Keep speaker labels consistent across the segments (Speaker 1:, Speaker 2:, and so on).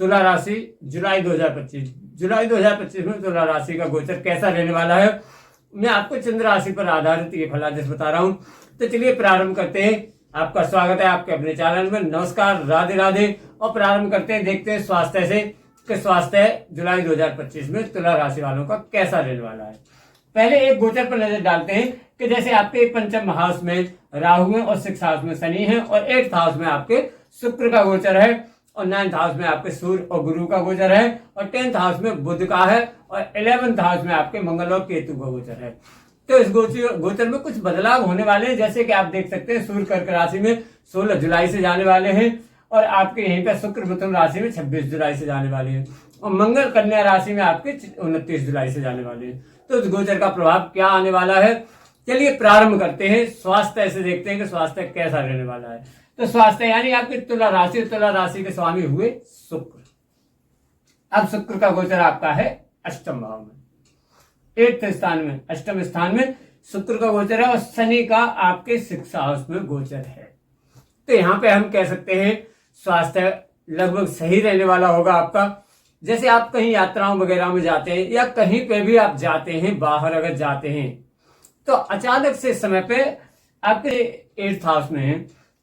Speaker 1: तुला राशि जुलाई 2025 में तुला राशि का गोचर कैसा रहने वाला है। मैं आपको चंद्र राशि पर आधारित ये फलादेश बता रहा हूं। तो चलिए प्रारंभ करते हैं। आपका स्वागत है आपके अपने चैनल में। नमस्कार, राधे राधे। और प्रारंभ करते हैं, देखते हैं स्वास्थ्य से कि स्वास्थ्य जुलाई 2025 में तुला राशि वालों का कैसा रहने वाला है। पहले एक गोचर पर नजर डालते हैं कि जैसे आपके पंचम हाउस में राहु है और 6th हाउस में शनि है और 8th हाउस में आपके शुक्र का गोचर है और 9th हाउस में आपके सूर्य और गुरु का गोचर है और 10th हाउस में बुध का है और 11th हाउस में आपके मंगल और केतु का गोचर है। तो इस गोचर में कुछ बदलाव होने वाले हैं। जैसे कि आप देख सकते हैं, सूर्य कर्क राशि में 16 जुलाई से जाने वाले हैं और आपके यहीं पर शुक्र मिथुन राशि में 26 जुलाई से जाने वाले हैं और मंगल कन्या राशि में आपके 29 जुलाई से जाने वाले हैं। तो इस गोचर का प्रभाव क्या आने वाला है, चलिए प्रारंभ करते हैं। स्वास्थ्य से देखते हैं कि स्वास्थ्य कैसा रहने वाला है। तो स्वास्थ्य यानी आपकी तुला राशि के स्वामी हुए शुक्र। अब शुक्र का गोचर आपका है अष्टम भाव में, 8th स्थान में, अष्टम स्थान में शुक्र का गोचर है और शनि का आपके 6th हाउस में गोचर है। तो यहां पे हम कह सकते हैं स्वास्थ्य लगभग सही रहने वाला होगा आपका। जैसे आप कहीं यात्राओं वगैरह में जाते हैं या कहीं पे भी आप जाते हैं, बाहर अगर जाते हैं तो अचानक से समय पे आपके 8th हाउस में है,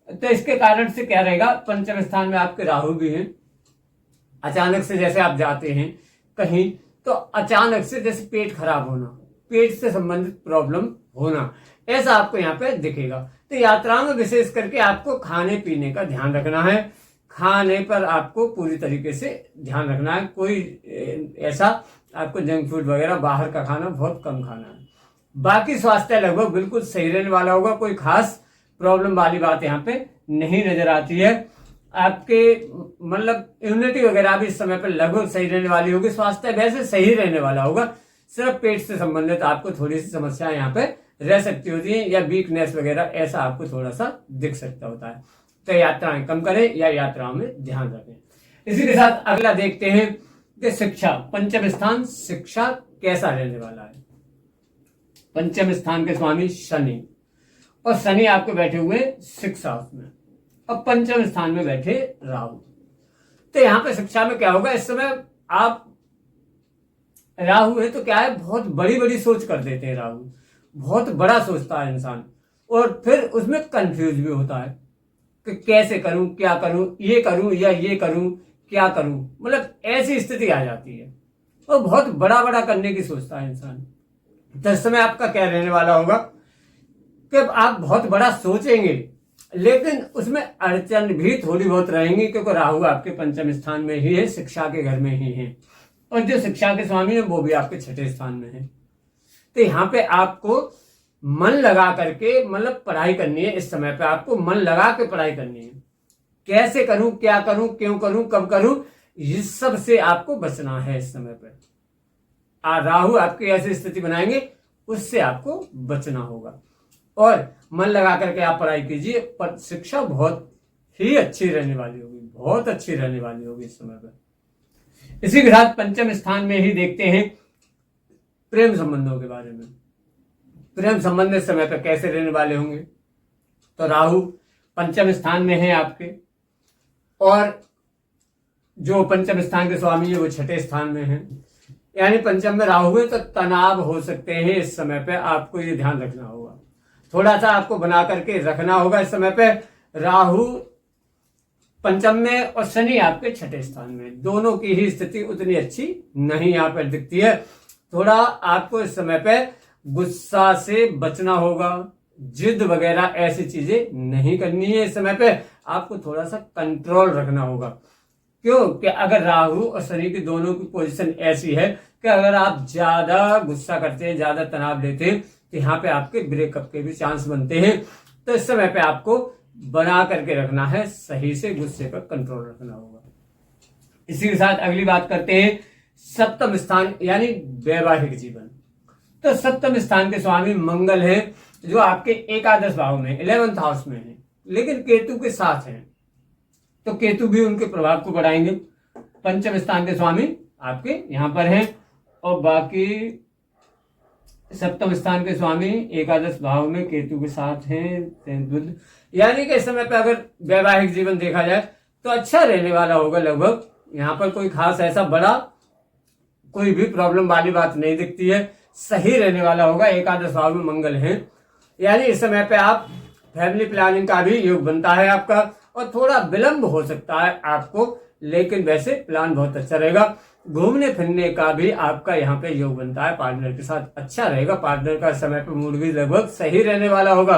Speaker 1: तो इसके कारण से क्या रहेगा, पंचम स्थान में आपके राहु भी हैं। अचानक से जैसे आप जाते हैं कहीं तो अचानक से जैसे पेट खराब होना, पेट से संबंधित प्रॉब्लम होना, ऐसा आपको यहाँ पे दिखेगा। तो यात्राओं में विशेष करके आपको खाने पीने का ध्यान रखना है। खाने पर आपको पूरी तरीके से ध्यान रखना है। कोई ऐसा आपको जंक फूड वगैरह बाहर का खाना बहुत कम खाना है। बाकी स्वास्थ्य लगभग बिल्कुल सही रहने वाला होगा। कोई खास प्रॉब्लम वाली बात यहाँ पे नहीं नजर आती है। आपके मतलब इम्यूनिटी वगैरह भी इस समय पे लगभग सही रहने वाली होगी। स्वास्थ्य वैसे सही रहने वाला होगा, सिर्फ पेट से संबंधित आपको थोड़ी सी समस्या यहाँ पे रह सकती होती है या वीकनेस वगैरह ऐसा आपको थोड़ा सा दिख सकता होता है। तो यात्राएं कम करें या यात्राओं में ध्यान रखें। इसी के साथ अगला देखते हैं कि शिक्षा, पंचम स्थान, शिक्षा कैसा रहने वाला है। पंचम स्थान के स्वामी शनि और शनि आपके बैठे हुए 6th हाउस में और पंचम स्थान में बैठे राहु। तो यहां पे शिक्षा में क्या होगा, इस समय आप राहु है तो क्या है, बहुत बड़ी बड़ी सोच कर देते हैं। राहु बहुत बड़ा सोचता है इंसान और फिर उसमें कंफ्यूज भी होता है कि कैसे करूं, क्या करूं, ये करूं या ये करूं, क्या करूं, मतलब ऐसी स्थिति आ जाती है और बहुत बड़ा बड़ा करने की सोचता है इंसान। तो इस समय आपका क्या रहने वाला होगा कि आप बहुत बड़ा सोचेंगे लेकिन उसमें अड़चन भी थोड़ी बहुत रहेंगी, क्योंकि राहु आपके पंचम स्थान में ही है, शिक्षा के घर में ही है और जो शिक्षा के स्वामी है वो भी आपके 6ठे स्थान में है। तो यहाँ पे आपको मन लगा करके मतलब पढ़ाई करनी है। इस समय पे आपको मन लगा के पढ़ाई करनी है। कैसे करूं, क्या करूं, क्यों करूं, कब करूं, इस सब से आपको बचना है इस समय पे। राहु आपकी ऐसी स्थिति बनाएंगे, उससे आपको बचना होगा और मन लगा करके आप पढ़ाई कीजिए। पर शिक्षा बहुत ही अच्छी रहने वाली होगी, बहुत अच्छी रहने वाली होगी इस समय पे। इसी के साथ पंचम स्थान में ही देखते हैं प्रेम संबंधों के बारे में। प्रेम संबंध इस समय पर कैसे रहने वाले होंगे। तो राहु पंचम स्थान में है आपके और जो पंचम स्थान के स्वामी है वो 6ठे स्थान में है, यानी पंचम में राहु है तो तनाव हो सकते हैं इस समय पे। आपको ये ध्यान रखना होगा, थोड़ा सा आपको बना करके रखना होगा इस समय पे। राहु पंचम में और शनि आपके 6ठे स्थान में, दोनों की ही स्थिति उतनी अच्छी नहीं यहाँ पर दिखती है। थोड़ा आपको इस समय पे गुस्सा से बचना होगा, जिद वगैरह ऐसी चीजें नहीं करनी है इस समय पे। आपको थोड़ा सा कंट्रोल रखना होगा, क्यों कि अगर राहु और शनि की दोनों की पोजीशन ऐसी है कि अगर आप ज्यादा गुस्सा करते हैं, ज्यादा तनाव लेते हैं तो यहाँ पे आपके ब्रेकअप के भी चांस बनते हैं। तो इस समय पे आपको बना करके रखना है, सही से गुस्से पर कंट्रोल रखना होगा। इसी के साथ अगली बात करते हैं सप्तम स्थान यानी वैवाहिक जीवन। तो सप्तम स्थान के स्वामी मंगल है जो आपके एकादश भाव में 11th हाउस में है, लेकिन केतु के साथ है। तो केतु भी उनके प्रभाव को बढ़ाएंगे। पंचम स्थान के स्वामी आपके यहां पर हैं और बाकी सप्तम स्थान के स्वामी एकादश भाव में केतु के साथ हैं बुध। यानी कि इस समय पे अगर वैवाहिक जीवन देखा जाए तो अच्छा रहने वाला होगा लगभग, यहाँ पर कोई खास ऐसा बड़ा कोई भी प्रॉब्लम वाली बात नहीं दिखती है, सही रहने वाला होगा। एकादश भाव में मंगल है, यानी इस समय पे आप फैमिली प्लानिंग का भी योग बनता है आपका, और थोड़ा विलंब हो सकता है आपको, लेकिन वैसे प्लान बहुत अच्छा रहेगा। घूमने फिरने का भी आपका यहाँ पे योग बनता है, पार्टनर के साथ अच्छा रहेगा। पार्टनर का समय पे मूड भी लगभग सही रहने वाला होगा।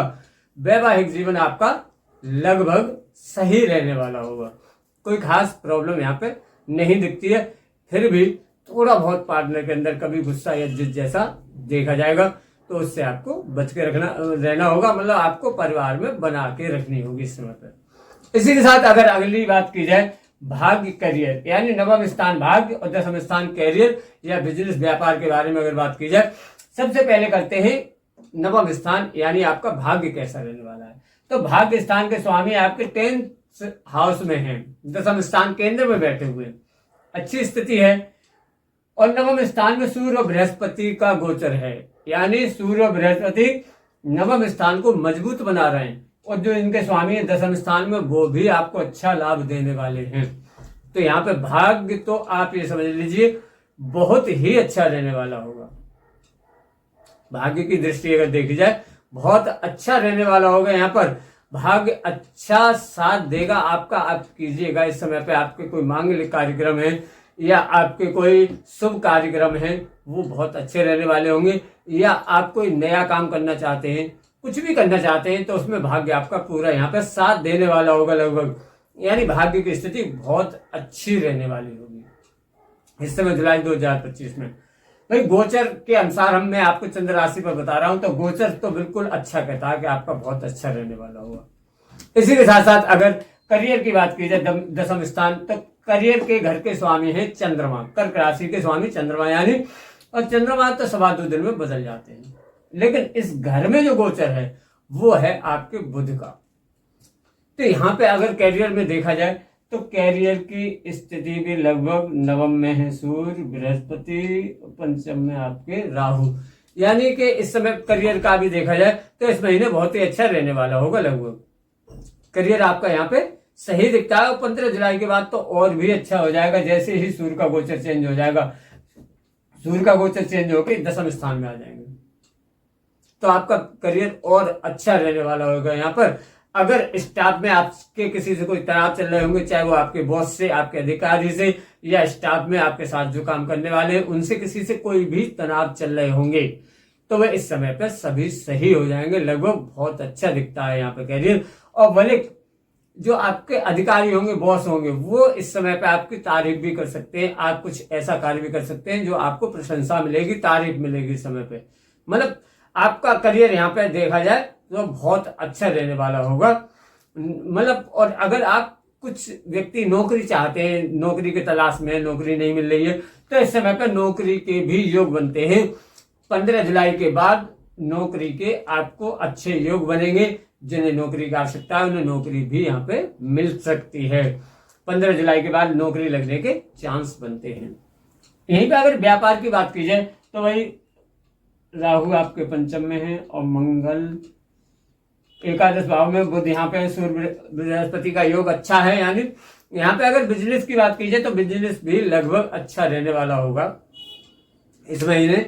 Speaker 1: वैवाहिक जीवन आपका लगभग सही रहने वाला होगा, कोई खास प्रॉब्लम यहाँ पे नहीं दिखती है। फिर भी थोड़ा बहुत पार्टनर के अंदर कभी गुस्सा या जिद जैसा देखा जाएगा, तो उससे आपको बच के रहना होगा, मतलब आपको परिवार में बना के रखनी होगी इस समय पर। इसी के साथ अगर अगली बात की जाए भाग्य करियर, यानी नवम स्थान भाग्य और दसम स्थान कैरियर या बिजनेस व्यापार के बारे में अगर बात की जाए, सबसे पहले करते हैं नवम स्थान, यानी आपका भाग्य कैसा रहने वाला है। तो भाग्य स्थान के स्वामी आपके 10th हाउस में हैं, दसम स्थान केंद्र में बैठे हुए, अच्छी स्थिति है। और नवम स्थान में सूर्य और बृहस्पति का गोचर है, यानी सूर्य और बृहस्पति नवम स्थान को मजबूत बना रहे हैं, और जो इनके स्वामी है दसम स्थान में, वो भी आपको अच्छा लाभ देने वाले हैं। तो यहाँ पे भाग्य तो आप ये समझ लीजिए बहुत ही अच्छा रहने वाला होगा। भाग्य की दृष्टि अगर देखी जाए बहुत अच्छा रहने वाला होगा। यहाँ पर भाग्य अच्छा साथ देगा आपका, आप कीजिएगा इस समय पे। आपके कोई मांगलिक कार्यक्रम है या आपके कोई शुभ कार्यक्रम है, वो बहुत अच्छे रहने वाले होंगे। या आप कोई नया काम करना चाहते हैं, कुछ भी करना चाहते हैं, तो उसमें भाग्य आपका पूरा यहाँ पे साथ देने वाला होगा लगभग, यानी भाग्य की स्थिति बहुत अच्छी रहने वाली होगी इस समय जुलाई 2025 में। भाई गोचर के अनुसार मैं आपको चंद्र राशि पर बता रहा हूं, तो गोचर तो बिल्कुल अच्छा कहता है कि आपका बहुत अच्छा रहने वाला होगा। इसी के साथ साथ अगर करियर की बात की जाए दसम स्थान, तो करियर के घर के स्वामी हैं चंद्रमा, कर्क राशि के स्वामी चंद्रमा, यानी और चंद्रमा तो 2.25 दिन में बदल जाते हैं, लेकिन इस घर में जो गोचर है वो है आपके बुध का। तो यहाँ पे अगर कैरियर में देखा जाए तो कैरियर की स्थिति भी लगभग नवम में है सूर्य, बृहस्पति, पंचम में आपके राहु, यानी कि इस समय करियर का भी देखा जाए तो इस महीने बहुत ही अच्छा रहने वाला होगा। लगभग करियर आपका यहाँ पे सही दिखता है, और 15 जुलाई के बाद तो और भी अच्छा हो जाएगा। जैसे ही सूर्य का गोचर चेंज हो जाएगा, सूर्य का गोचर चेंज होकर दसम स्थान में आ जाएंगे, तो आपका करियर और अच्छा रहने वाला होगा। यहाँ पर अगर स्टाफ में आपके किसी से कोई तनाव चल रहे होंगे, चाहे वो आपके बॉस से, आपके अधिकारी से, या स्टाफ में आपके साथ जो काम करने वाले हैं उनसे किसी से कोई भी तनाव चल रहे होंगे, तो वह इस समय पर सभी सही हो जाएंगे। लगभग बहुत अच्छा दिखता है यहाँ पे कैरियर। और भले जो आपके अधिकारी होंगे, बॉस होंगे, वो इस समय पे आपकी तारीफ भी कर सकते हैं। आप कुछ ऐसा कार्य भी कर सकते हैं जो आपको प्रशंसा मिलेगी, तारीफ मिलेगी इस समय पे। मतलब आपका करियर यहाँ पे देखा जाए तो बहुत अच्छा रहने वाला होगा। मतलब और अगर आप कुछ व्यक्ति नौकरी चाहते हैं, नौकरी की तलाश में, नौकरी नहीं मिल रही है, तो इस समय पे नौकरी के भी योग बनते हैं। 15 जुलाई के बाद नौकरी के आपको अच्छे योग बनेंगे। जिन्हें नौकरी की आवश्यकता है उन्हें नौकरी भी यहाँ पे मिल सकती है। 15 जुलाई के बाद नौकरी लगने के चांस बनते हैं। यहीं पे अगर व्यापार की बात की जाए तो वही राहु आपके पंचम में है और मंगल एकादश भाव में, बुध यहाँ पे सूर्य बृहस्पति का योग अच्छा है। यानी यहाँ पे अगर बिजनेस की बात की जाए तो बिजनेस भी लगभग अच्छा रहने वाला होगा इस महीने।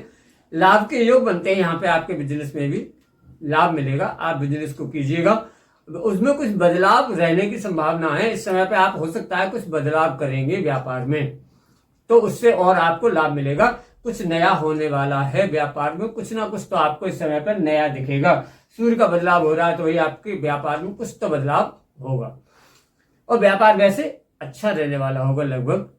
Speaker 1: लाभ के योग बनते हैं यहाँ पे, आपके बिजनेस में भी लाभ मिलेगा। आप बिजनेस को कीजिएगा, उसमें कुछ बदलाव रहने की संभावना है इस समय पे। आप हो सकता है कुछ बदलाव करेंगे व्यापार में, तो उससे और आपको लाभ मिलेगा। कुछ नया होने वाला है व्यापार में, कुछ ना कुछ तो आपको इस समय पर नया दिखेगा। सूर्य का बदलाव हो रहा है तो वही आपके व्यापार में कुछ तो बदलाव होगा, और व्यापार वैसे अच्छा रहने वाला होगा लगभग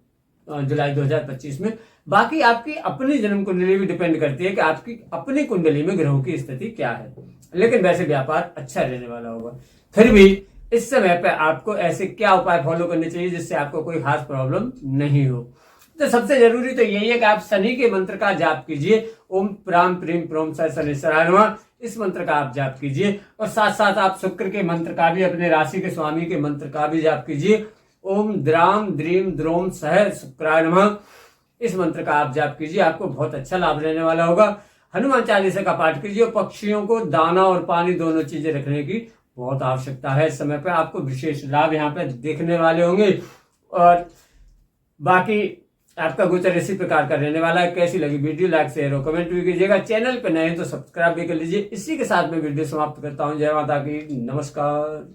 Speaker 1: जुलाई 2025 में। बाकी आपकी अपनी जन्म कुंडली भी डिपेंड करती है कि आपकी अपनी कुंडली में ग्रहों की स्थिति क्या है, लेकिन वैसे व्यापार अच्छा रहने वाला होगा। फिर भी इस समय पे आपको ऐसे क्या उपाय फॉलो करने चाहिए जिससे आपको कोई खास प्रॉब्लम नहीं हो। तो सबसे जरूरी तो यही है कि आप शनि के मंत्र का जाप कीजिए, ओम प्राम प्रीम प्रोम शनिश्चराय नमः, इस मंत्र का आप जाप कीजिए। और साथ साथ आप शुक्र के मंत्र का भी, अपने राशि के स्वामी के मंत्र का भी जाप कीजिए, ओम द्राम द्रीम द्रोम सह शुक्राय नमः, इस मंत्र का आप जाप कीजिए। आपको बहुत अच्छा लाभ रहने वाला होगा। हनुमान चालीसा का पाठ कीजिए। पक्षियों को दाना और पानी दोनों चीजें रखने की बहुत आवश्यकता है इस समय पे। आपको विशेष लाभ यहाँ पे देखने वाले होंगे। और बाकी आपका गोचर इसी प्रकार का रहने वाला है। कैसी लगी वीडियो, लाइक शेयर और कमेंट भी कीजिएगा। चैनल पर नए हैं तो सब्सक्राइब भी कर लीजिए। इसी के साथ में वीडियो समाप्त करता हूँ। जय माता की, नमस्कार।